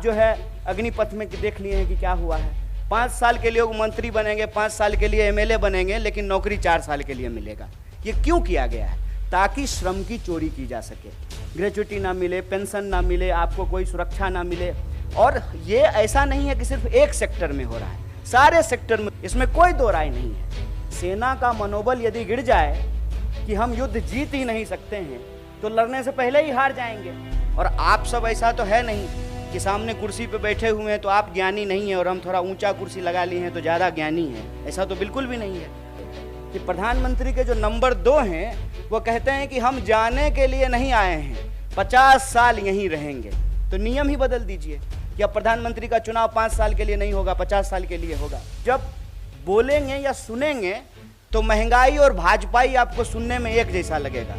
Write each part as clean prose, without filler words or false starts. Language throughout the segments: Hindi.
जो है अग्निपथ में देख लिए हैं कि क्या हुआ है। 5 साल के लिए वो मंत्री बनेंगे, 5 साल के लिए एमएलए बनेंगे, लेकिन नौकरी 4 साल के लिए मिलेगा। ये क्यों किया गया है? ताकि श्रम की चोरी की जा सके, ग्रेच्युटी ना मिले, पेंशन ना मिले, आपको कोई सुरक्षा ना मिले। और ये ऐसा नहीं है कि सिर्फ एक सेक्टर में हो रहा है, सारे सेक्टर में, इसमें कोई दो राय नहीं है। सेना का मनोबल यदि गिर जाए कि हम युद्ध जीत ही नहीं सकते हैं, तो लड़ने से पहले ही हार जाएंगे। और आप सब ऐसा तो है नहीं कि सामने कुर्सी पे बैठे हुए हैं तो आप ज्ञानी नहीं हैं और हम थोड़ा ऊंचा कुर्सी लगा लिए हैं तो ज़्यादा ज्ञानी हैं। ऐसा तो बिल्कुल भी नहीं है। कि प्रधानमंत्री के जो नंबर 2 हैं वो कहते हैं कि हम जाने के लिए नहीं आए हैं, 50 साल यहीं रहेंगे। तो नियम ही बदल दीजिए कि अब प्रधानमंत्री का चुनाव 5 साल के लिए नहीं होगा, 50 साल के लिए होगा। जब बोलेंगे या सुनेंगे तो महंगाई और भाजपाई आपको सुनने में एक जैसा लगेगा।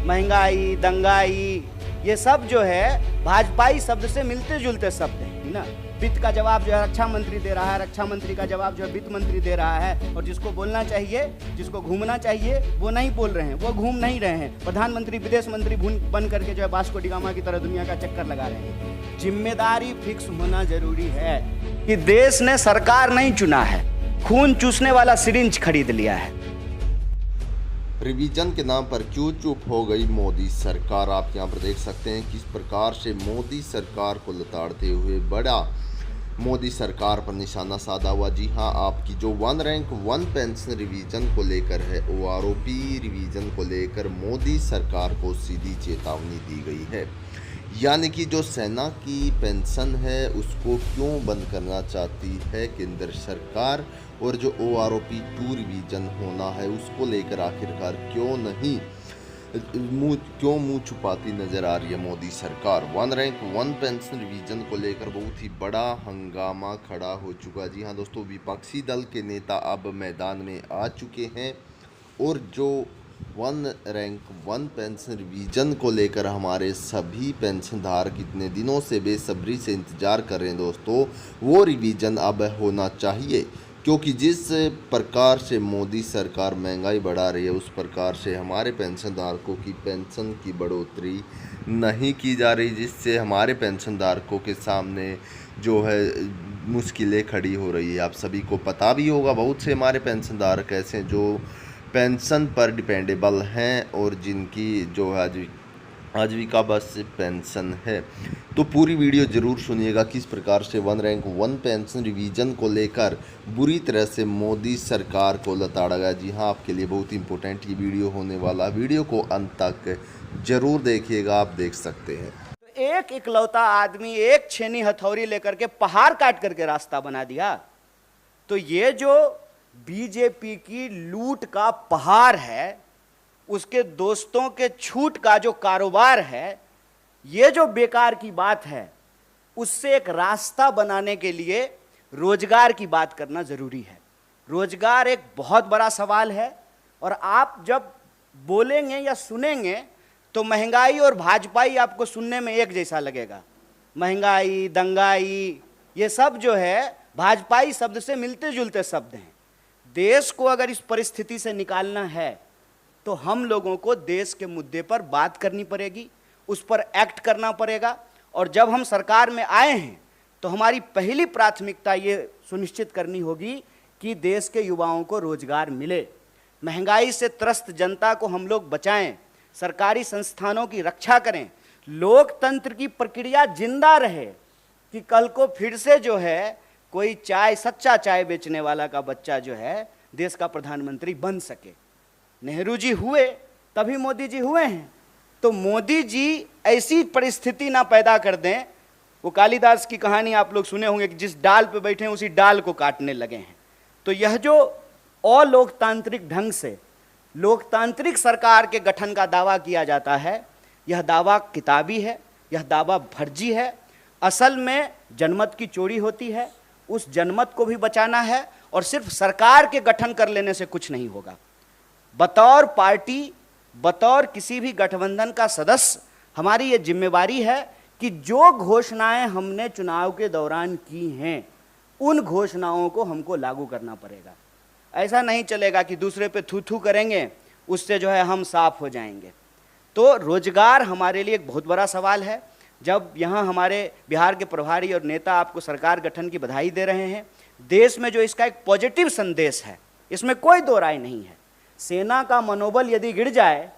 महंगाई, दंगाई, ये सब जो है भाजपाई शब्द से मिलते जुलते शब्द हैं ना। वित्त का जवाब जो है रक्षा मंत्री दे रहा है, रक्षा मंत्री का जवाब जो है वित्त मंत्री दे रहा है, और जिसको बोलना चाहिए, जिसको घूमना चाहिए, वो नहीं बोल रहे हैं, वो घूम नहीं रहे हैं। प्रधानमंत्री विदेश मंत्री बन करके जो है वास्को डी गामा की तरह दुनिया का चक्कर लगा रहे हैं। जिम्मेदारी फिक्स होना जरूरी है कि देश ने सरकार नहीं चुना है, खून चूसने वाला सिरिंज खरीद लिया है। रिवीजन के नाम पर क्यों चुप हो गई मोदी सरकार? आप यहाँ पर देख सकते हैं किस प्रकार से मोदी सरकार को लताड़ते हुए बड़ा मोदी सरकार पर निशाना साधा हुआ। जी हाँ, आपकी जो 1 रैंक 1 पेंशन रिवीजन को लेकर है, OROP रिवीजन को लेकर मोदी सरकार को सीधी चेतावनी दी गई है। यानी कि जो सेना की पेंशन है उसको क्यों बंद करना चाहती है केंद्र सरकार, और जो OROP 2 रिवीजन होना है उसको लेकर आखिरकार क्यों मुंह छुपाती नजर आ रही है मोदी सरकार। 1 रैंक 1 पेंशन रिवीजन को लेकर बहुत ही बड़ा हंगामा खड़ा हो चुका। जी हाँ दोस्तों, विपक्षी दल के नेता अब मैदान में आ चुके हैं और जो 1 रैंक 1 पेंशन रिवीजन को लेकर हमारे सभी पेंशनधारक इतने दिनों से बेसब्री से इंतज़ार कर रहे हैं दोस्तों, वो रिवीजन अब होना चाहिए। क्योंकि जिस प्रकार से मोदी सरकार महंगाई बढ़ा रही है उस प्रकार से हमारे पेंशनधारकों की पेंशन की बढ़ोतरी नहीं की जा रही, जिससे हमारे पेंशनधारकों के सामने जो है मुश्किलें खड़ी हो रही है। आप सभी को पता भी होगा, बहुत से हमारे पेंशनधारक ऐसे हैं जो पेंशन पर डिपेंडेबल हैं और जिनकी जो है आजीविका बस पेंशन है। तो पूरी वीडियो ज़रूर सुनिएगा किस प्रकार से 1 रैंक 1 पेंशन रिवीजन को लेकर बुरी तरह से मोदी सरकार को लताड़ा गया। जी हाँ, आपके लिए बहुत इंपॉर्टेंट ये वीडियो होने वाला, वीडियो को अंत तक ज़रूर देखिएगा, आप देख सकते हैं। तो एक इकलौता आदमी एक छेनी हथौड़ी लेकर के पहाड़ काट करके रास्ता बना दिया। तो ये जो बीजेपी की लूट का पहाड़ है, उसके दोस्तों के छूट का जो कारोबार है, ये जो बेकार की बात है, उससे एक रास्ता बनाने के लिए रोजगार की बात करना जरूरी है। रोजगार एक बहुत बड़ा सवाल है और आप जब बोलेंगे या सुनेंगे तो महंगाई और भाजपाई आपको सुनने में एक जैसा लगेगा। महंगाई, दंगाई, ये सब जो है भाजपाई शब्द से मिलते जुलते शब्द हैं। देश को अगर इस परिस्थिति से निकालना है तो हम लोगों को देश के मुद्दे पर बात करनी पड़ेगी, उस पर एक्ट करना पड़ेगा। और जब हम सरकार में आए हैं तो हमारी पहली प्राथमिकता ये सुनिश्चित करनी होगी कि देश के युवाओं को रोजगार मिले, महंगाई से त्रस्त जनता को हम लोग बचाएं, सरकारी संस्थानों की रक्षा करें, लोकतंत्र की प्रक्रिया जिंदा रहे कि कल को फिर से जो है कोई सच्चा चाय बेचने वाला का बच्चा जो है देश का प्रधानमंत्री बन सके। नेहरू जी हुए तभी मोदी जी हुए हैं। तो मोदी जी ऐसी परिस्थिति ना पैदा कर दें, वो कालिदास की कहानी आप लोग सुने होंगे कि जिस डाल पे बैठे हैं उसी डाल को काटने लगे हैं। तो यह जो अलोकतांत्रिक ढंग से लोकतांत्रिक सरकार के गठन का दावा किया जाता है, यह दावा किताबी है, यह दावा फर्जी है। असल में जनमत की चोरी होती है, उस जनमत को भी बचाना है और सिर्फ सरकार के गठन कर लेने से कुछ नहीं होगा। बतौर पार्टी, बतौर किसी भी गठबंधन का सदस्य हमारी ये जिम्मेवारी है कि जो घोषणाएं हमने चुनाव के दौरान की हैं उन घोषणाओं को हमको लागू करना पड़ेगा। ऐसा नहीं चलेगा कि दूसरे पे थू थू करेंगे, उससे जो है हम साफ हो जाएंगे। तो रोजगार हमारे लिए एक बहुत बड़ा सवाल है। जब यहाँ हमारे बिहार के प्रभारी और नेता आपको सरकार गठन की बधाई दे रहे हैं, देश में जो इसका एक पॉजिटिव संदेश है, इसमें कोई दो राय नहीं है। सेना का मनोबल यदि गिर जाए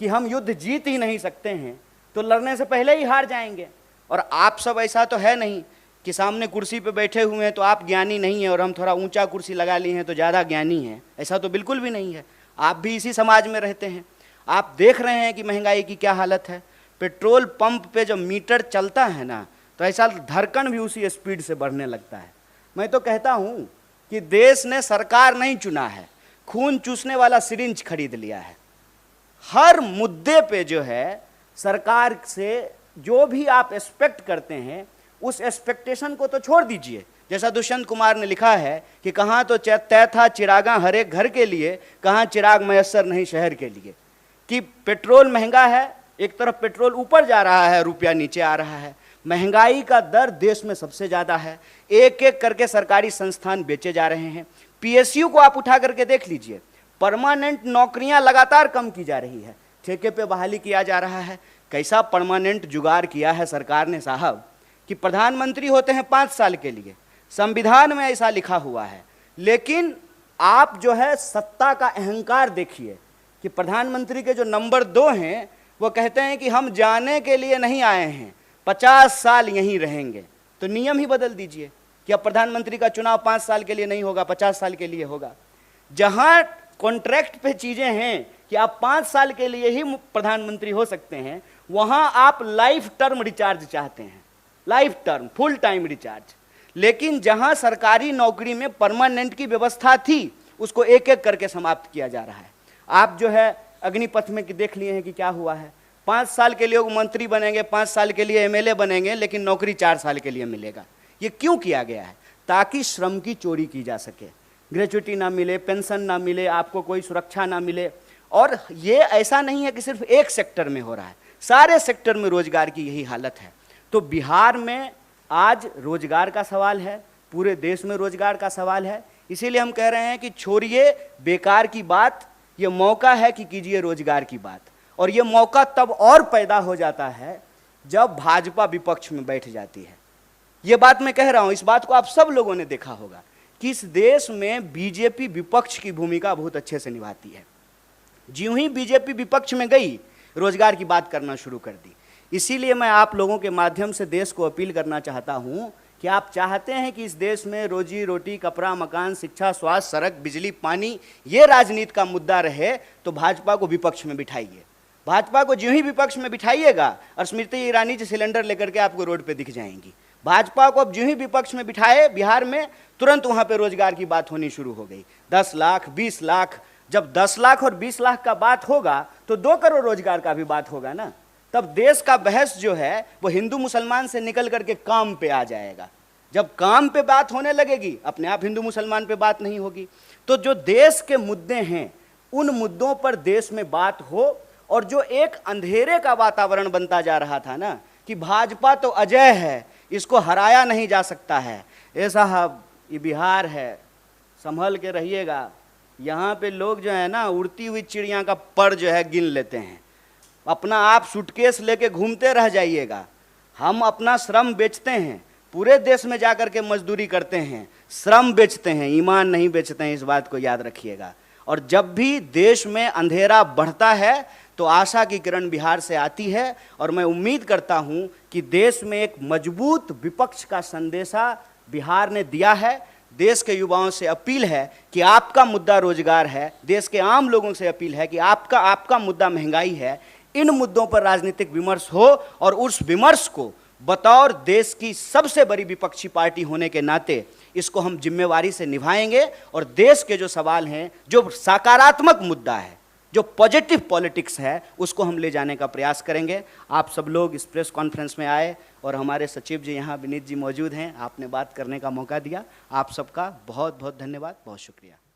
कि हम युद्ध जीत ही नहीं सकते हैं, तो लड़ने से पहले ही हार जाएंगे। और आप सब ऐसा तो है नहीं कि सामने कुर्सी पे बैठे हुए हैं तो आप ज्ञानी नहीं हैं और हम थोड़ा ऊंचा कुर्सी लगा लिए हैं तो ज़्यादा ज्ञानी हैं, ऐसा तो बिल्कुल भी नहीं है। आप भी इसी समाज में रहते हैं। आप देख रहे हैं कि महंगाई की क्या हालत है। पेट्रोल पंप पे जब मीटर चलता है ना, तो ऐसा धड़कन भी उसी स्पीड से बढ़ने लगता है। मैं तो कहता हूँ कि देश ने सरकार नहीं चुना है, खून चूसने वाला सिरिंज खरीद लिया है। हर मुद्दे पे जो है सरकार से जो भी आप एक्सपेक्ट करते हैं, उस एक्सपेक्टेशन को तो छोड़ दीजिए। जैसा दुष्यंत कुमार ने लिखा है कि कहाँ तो तय था चिरागा हर एक घर के लिए, कहाँ चिराग मयस्सर नहीं शहर के लिए। कि पेट्रोल महंगा है, एक तरफ पेट्रोल ऊपर जा रहा है, रुपया नीचे आ रहा है। महंगाई का दर देश में सबसे ज़्यादा है। एक एक करके सरकारी संस्थान बेचे जा रहे हैं। पीएसयू को आप उठा करके देख लीजिए, परमानेंट नौकरियां लगातार कम की जा रही है, ठेके पे बहाली किया जा रहा है। कैसा परमानेंट जुगाड़ किया है सरकार ने साहब कि प्रधानमंत्री होते हैं 5 साल के लिए, संविधान में ऐसा लिखा हुआ है। लेकिन आप जो है सत्ता का अहंकार देखिए कि प्रधानमंत्री के जो नंबर 2 हैं वो कहते हैं कि हम जाने के लिए नहीं आए हैं, 50 साल यहीं रहेंगे। तो नियम ही बदल दीजिए कि अब प्रधानमंत्री का चुनाव 5 साल के लिए नहीं होगा, 50 साल के लिए होगा। जहां कॉन्ट्रैक्ट पे चीजें हैं कि आप 5 साल के लिए ही प्रधानमंत्री हो सकते हैं, वहां आप लाइफ टर्म रिचार्ज चाहते हैं, life term full time recharge. लेकिन जहां सरकारी नौकरी में परमानेंट की व्यवस्था थी, उसको एक एक करके समाप्त किया जा रहा है। आप जो है अग्निपथ में देख लिए हैं कि क्या हुआ है। 5 साल के लिए वो मंत्री बनेंगे, 5 साल के लिए एमएलए बनेंगे, लेकिन नौकरी 4 साल के लिए मिलेगा। ये क्यों किया गया है? ताकि श्रम की चोरी की जा सके, ग्रेच्युटी ना मिले, पेंशन ना मिले, आपको कोई सुरक्षा ना मिले। और ये ऐसा नहीं है कि सिर्फ एक सेक्टर में हो रहा है, सारे सेक्टर में रोजगार की यही हालत है। तो बिहार में आज रोजगार का सवाल है, पूरे देश में रोजगार का सवाल है। इसीलिए हम कह रहे हैं कि छोड़िए बेकार की बात, ये मौका है कि कीजिए रोजगार की बात। और ये मौका तब और पैदा हो जाता है जब भाजपा विपक्ष में बैठ जाती है। ये बात मैं कह रहा हूं, इस बात को आप सब लोगों ने देखा होगा कि इस देश में बीजेपी विपक्ष की भूमिका बहुत अच्छे से निभाती है। ज्यों ही बीजेपी विपक्ष में गई, रोजगार की बात करना शुरू कर दी। इसीलिए मैं आप लोगों के माध्यम से देश को अपील करना चाहता हूं कि आप चाहते हैं कि इस देश में रोजी रोटी, कपड़ा, मकान, शिक्षा, स्वास्थ्य, सड़क, बिजली, पानी, ये राजनीति का मुद्दा रहे, तो भाजपा को विपक्ष में बिठाइए। भाजपा को ज्यों ही विपक्ष में बिठाइएगा और स्मृति ईरानी जी सिलेंडर लेकर के आपको रोड पे दिख जाएंगी। भाजपा को अब ज्यों ही विपक्ष में बिठाए, बिहार में तुरंत वहां पे रोजगार की बात होनी शुरू हो गई। 10 लाख, 20 लाख, जब 10 लाख और 20 लाख का बात होगा तो 2 करोड़ रोजगार का भी बात होगा ना। तब देश का बहस जो है वो हिंदू मुसलमान से निकल करके काम पे आ जाएगा। जब काम पे बात होने लगेगी, अपने आप हिंदू मुसलमान पे बात नहीं होगी। तो जो देश के मुद्दे हैं, उन मुद्दों पर देश में बात हो। और जो एक अंधेरे का वातावरण बनता जा रहा था ना कि भाजपा तो अजय है, इसको हराया नहीं जा सकता है, ए साहब ये बिहार है, संभल के रहिएगा। यहाँ पे लोग जो है ना उड़ती हुई चिड़िया का पर जो है गिन लेते हैं। अपना आप सूटकेस लेके घूमते रह जाइएगा। हम अपना श्रम बेचते हैं, पूरे देश में जाकर के मजदूरी करते हैं, श्रम बेचते हैं, ईमान नहीं बेचते हैं। इस बात को याद रखिएगा। और जब भी देश में अंधेरा बढ़ता है तो आशा की किरण बिहार से आती है। और मैं उम्मीद करता हूं कि देश में एक मजबूत विपक्ष का संदेशा बिहार ने दिया है। देश के युवाओं से अपील है कि आपका मुद्दा रोजगार है, देश के आम लोगों से अपील है कि आपका मुद्दा महंगाई है। इन मुद्दों पर राजनीतिक विमर्श हो और उस विमर्श को बतौर देश की सबसे बड़ी विपक्षी पार्टी होने के नाते इसको हम जिम्मेवारी से निभाएंगे। और देश के जो सवाल हैं, जो सकारात्मक मुद्दा है, जो पॉजिटिव पॉलिटिक्स है, उसको हम ले जाने का प्रयास करेंगे। आप सब लोग इस प्रेस कॉन्फ्रेंस में आए और हमारे सचिव जी यहाँ विनीत जी मौजूद हैं, आपने बात करने का मौका दिया। आप सबका बहुत बहुत धन्यवाद, बहुत शुक्रिया।